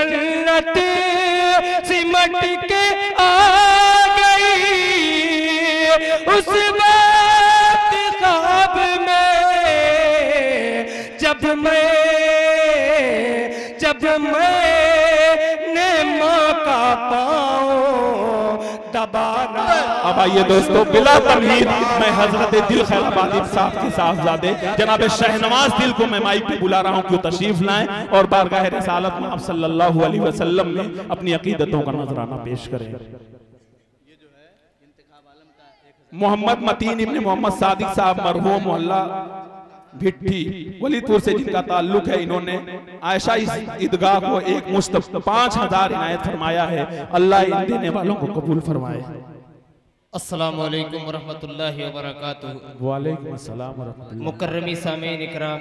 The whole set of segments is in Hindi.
जन्नत सिमट के आ गई। उस वक्त ख्वाब में जब मैंने माँ का पाँव दबाना। अब आइए दोस्तों, बिला तमहीद मैं हजरत दिल खैराबादी साहब के साहबजादे जनाब शहनवाज दिल को मैं माइक पे बुला रहा हूँ कि तशरीफ लाएं और बारगाह रिसालत में आप सल्लल्लाहु अलैहि वसल्लम में अपनी अकीदतों का नजराना पेश करें। मोहम्मद मतीन इब्न मोहम्मद सादिक साहब मरहूम मोहल्ला भिट्ठी वलीदपुर से जिनका ताल्लुक है, इन्होंने आयशा इस ईदगाह को एक मुश्त 5000 इनायत फरमाया है। अल्लाह इन देने वालों को कबूल फरमाए। अस्सलामु अलैकुम वरहमतुल्लाहि वबरकातुहू। वालेकुम अस्सलाम वरहमतुल्लाह। मुकर्रमी सामीन इकराम,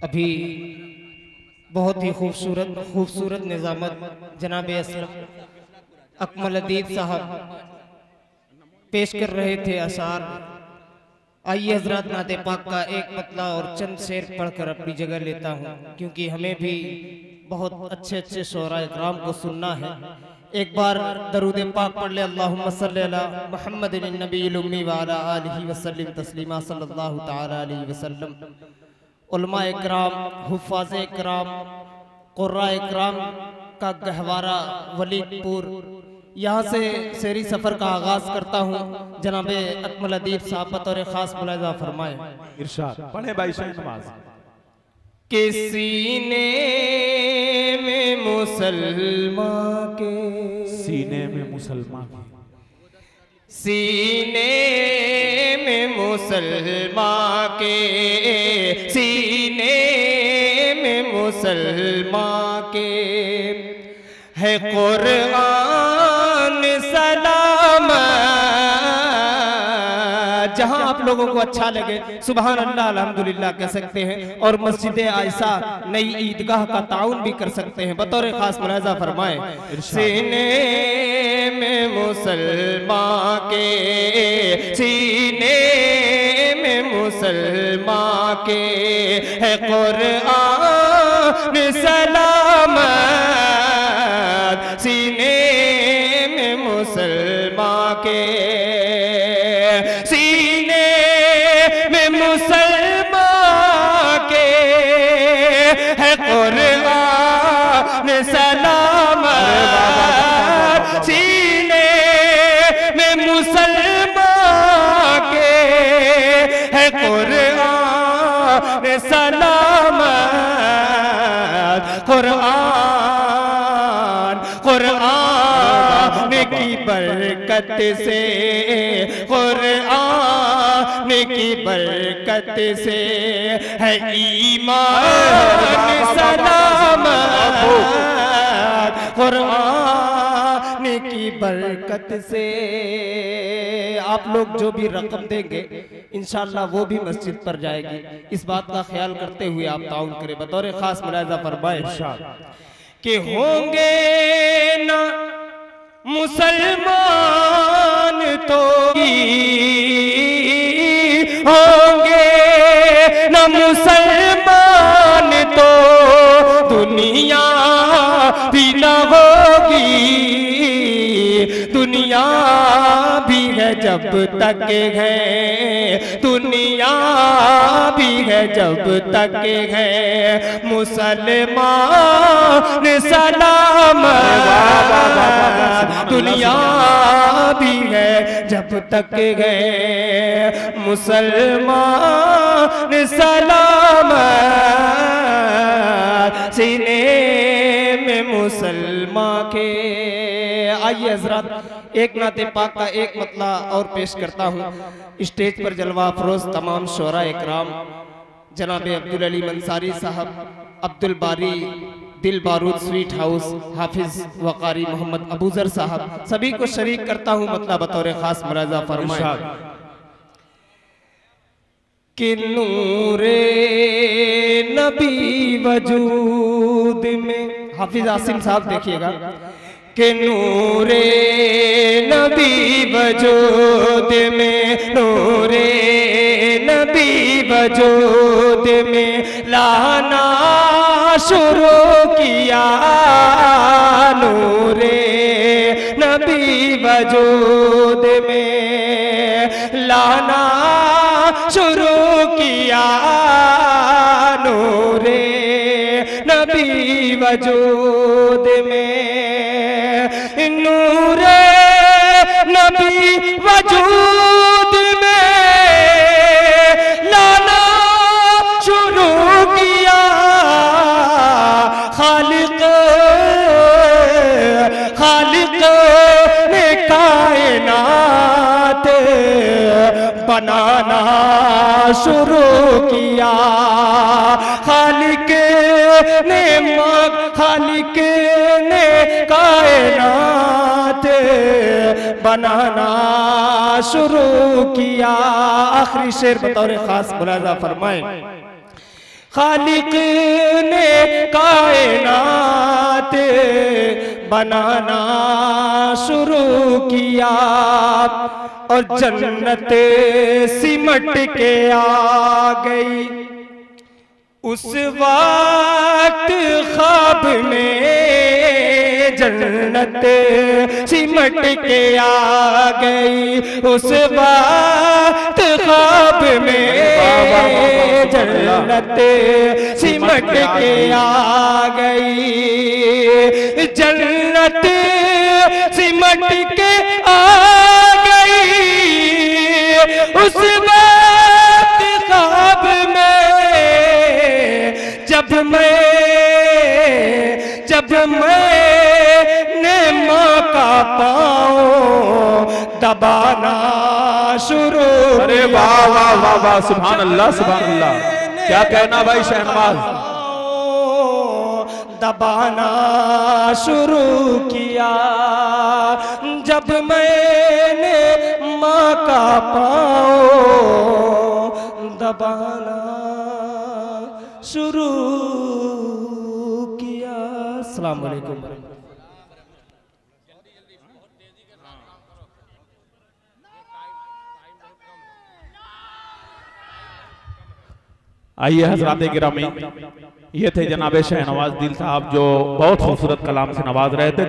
अभी बहुत ही खूबसूरत निज़ामत जनाब असलम अकमल अदीब साहब पेश कर रहे थे अशार। आइए हजरत नाते पाक का एक मतला और चंद शेर पढ़कर अपनी जगह लेता हूँ, क्योंकि हमें भी बहुत अच्छे अच्छे शोरा इकराम को सुनना है। एक बार दरूद पाक पढ़ ले, अल्लाहुम्मा सल्ली अला मुहम्मदिन नबील उम्मी व अला आलिहि वसल्लम तस्लीमा सल्लल्लाहु तआला अलैहि वसल्लम। उलमा इकराम, हुफ़ाज़ इकराम, क़ुर्रा इकराम का गहवारा वलीदपुर, यहाँ से शेरी सफ़र का आगाज़ करता हूँ। जनाब अकमल अदीब साहब बतौर ख़ास मुलाज़ा फरमाए। इरशाद पढ़े भाई शहनवाज। के सीने में मुसलमान के, सीने में मुसलमान के, सीने में मुसलमान के, सीने में मुसलमान के है कुरान सलाम। जहां आप लोगों को अच्छा लगे सुभान अल्लाह अल्हम्दुलिल्लाह कह सकते हैं, और मस्जिद आयशा नई ईदगाह का ताउन भी कर सकते हैं। बतौर खास मुलाज़ा फरमाए। सीने में मुसलमान के, सीने में मुसलमान के है कुरान सलाम। सीने में मुसलमान के, सीने में मुसलमान के है कुरान सलाम। सीने में मुसलमान के है कुरान सलाम। कुरान की बरकत से, कुरान की बरकत से है ईमान सलामत। कुरान की बरकत से आप लोग जो भी रकम देंगे इंशाअल्लाह वो भी मस्जिद पर जाएगी। इस बात का ख्याल करते हुए आप ताउन करें। बतौर खास मुलाज़ा फरमाए कि होंगे ना मुसलमान तो होंगे न मुसलमान तो दुनिया भी न होगी। दुनिया भी है जब तक है, दुनिया भी है जब तक है मुसलमान सलामत। दुनिया भी है जब तक है मुसलमान सलामत। सीने में मुसलमान के। आइए हजरत एक नाते पाक का एक मतला और पेश करता हूँ। स्टेज पर जलवा अफरोज तमाम शोरा इकराम जनाब अब्दुल अली मंसारी साहब, अब्दुल बारी दिल बारूद स्वीट हाउस, हाफिज वकारी मोहम्मद अबूजर साहब, सभी को शरीक करता हूँ मतला बतौर खास मुलाज़ा फरमाए कि नूरे नबी वजूद में, हाफिज आसिम साहब देखिएगा, कि नूरे नबी वजूद में, नूरे नबी वजूद में लाना शुरू किया वजूद में लाना शुरू किया, नूरे नबी वजूद में, नूरे नबी वजूद में लाना शुरू किया। खालिक खालिक ने कायनात बनाना शुरू किया। खालिक ने खालिक ने कायनात बनाना शुरू किया। आखिरी शेर बतौर खास मुलाजा फरमाएं। खालिक ने कायनात बनाना शुरू किया और जन्नत सिमट के आ गई। उस वक्त ख्वाब में जन्नत सिमट के आ गई। उस वक्त ख्वाब में जन्नत सिमट के आ गई। जन्नत सिमट के आ गई। उस वक्त ख्वाब में जब मैंने माँ का पाँव दबाना शुरू। अरे वाह वाह वाह वाह, सुभान अल्लाह सुभान अल्लाह, क्या कहना भाई शहनवाज। दबाना शुरू किया जब मैंने माँ का पाँव दबाना शुरू किया। अस्सलाम वालेकुम। आइए हजरात गिरामी, ये थे जनाब शहनवाज दिल साहब जो बहुत खूबसूरत कलाम से नवाज रहे थे।